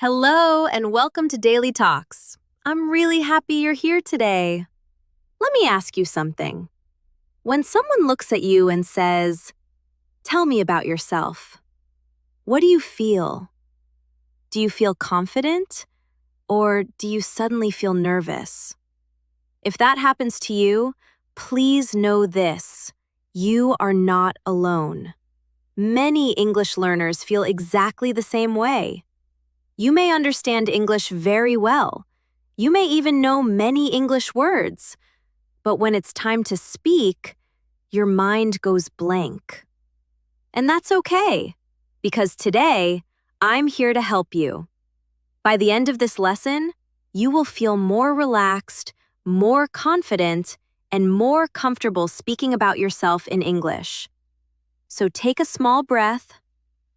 Hello and welcome to Daily Talks. I'm really happy you're here today. Let me ask you something. When someone looks at you and says, "Tell me about yourself," what do you feel? Do you feel confident or do you suddenly feel nervous? If that happens to you, please know this: you are not alone. Many English learners feel exactly the same way. You may understand English very well. You may even know many English words. But when it's time to speak, your mind goes blank. And that's okay, because today, I'm here to help you. By the end of this lesson, you will feel more relaxed, more confident, and more comfortable speaking about yourself in English. So take a small breath,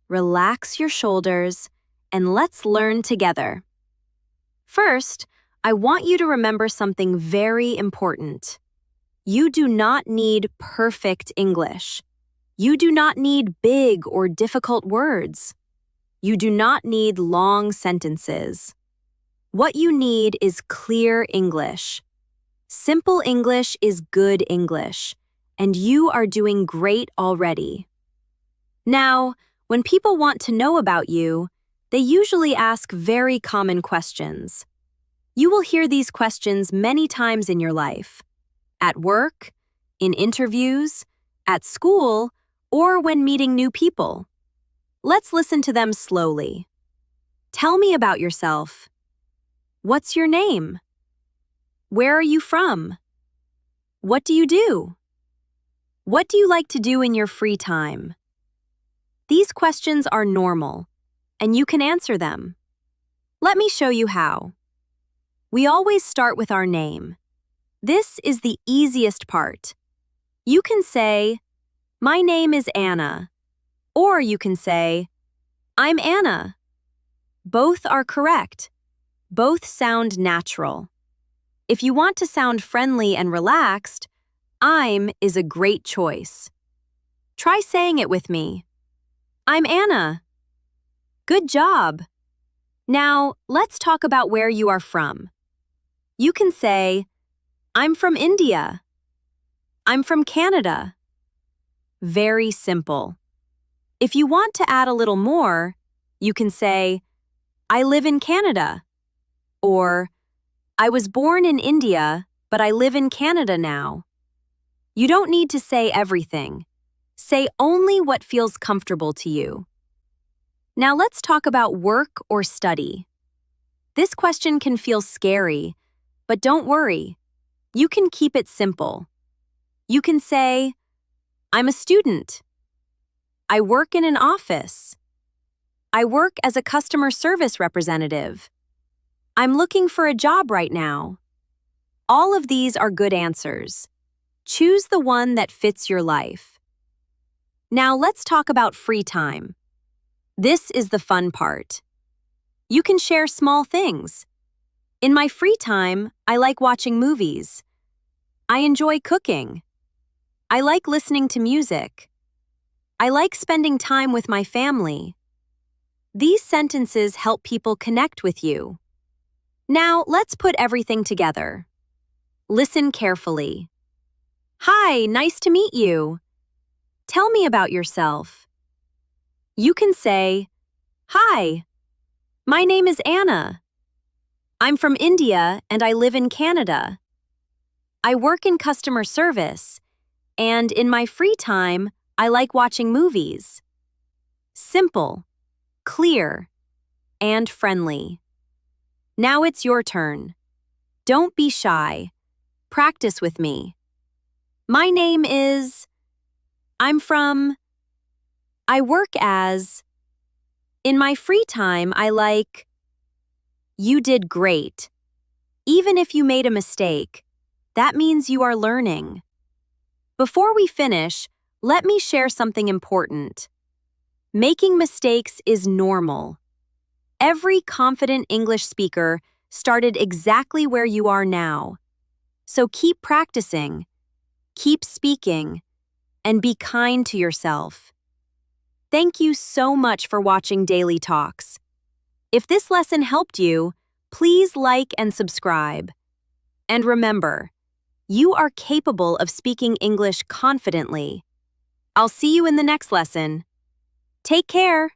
relax your shoulders, and let's learn together. First, I want you to remember something very important. You do not need perfect English. You do not need big or difficult words. You do not need long sentences. What you need is clear English. Simple English is good English, and you are doing great already. Now, when people want to know about you, they usually ask very common questions. You will hear these questions many times in your life: at work, in interviews, at school, or when meeting new people. Let's listen to them slowly. Tell me about yourself. What's your name? Where are you from? What do you do? What do you like to do in your free time? These questions are normal, and you can answer them. Let me show you how. We always start with our name. This is the easiest part. You can say, "My name is Anna," or you can say, "I'm Anna." Both are correct. Both sound natural. If you want to sound friendly and relaxed, "I'm" is a great choice. Try saying it with me. "I'm Anna." Good job. Now, let's talk about where you are from. You can say, "I'm from India." "I'm from Canada." Very simple. If you want to add a little more, you can say, "I live in Canada," or "I was born in India, but I live in Canada now." You don't need to say everything. Say only what feels comfortable to you. Now let's talk about work or study. This question can feel scary, but don't worry. You can keep it simple. You can say, "I'm a student." "I work in an office." "I work as a customer service representative." "I'm looking for a job right now." All of these are good answers. Choose the one that fits your life. Now let's talk about free time. This is the fun part. You can share small things. In my free time, I like watching movies. I enjoy cooking. I like listening to music. I like spending time with my family. These sentences help people connect with you. Now, let's put everything together. Listen carefully. "Hi, nice to meet you. Tell me about yourself." You can say, "Hi, my name is Anna. I'm from India and I live in Canada. I work in customer service, and in my free time, I like watching movies." Simple, clear, and friendly. Now it's your turn. Don't be shy. Practice with me. My name is... I'm from... I work as... In my free time, I like... You did great. Even if you made a mistake, that means you are learning. Before we finish, let me share something important. Making mistakes is normal. Every confident English speaker started exactly where you are now. So keep practicing, keep speaking, and be kind to yourself. Thank you so much for watching Daily Talks. If this lesson helped you, please like and subscribe. And remember, you are capable of speaking English confidently. I'll see you in the next lesson. Take care.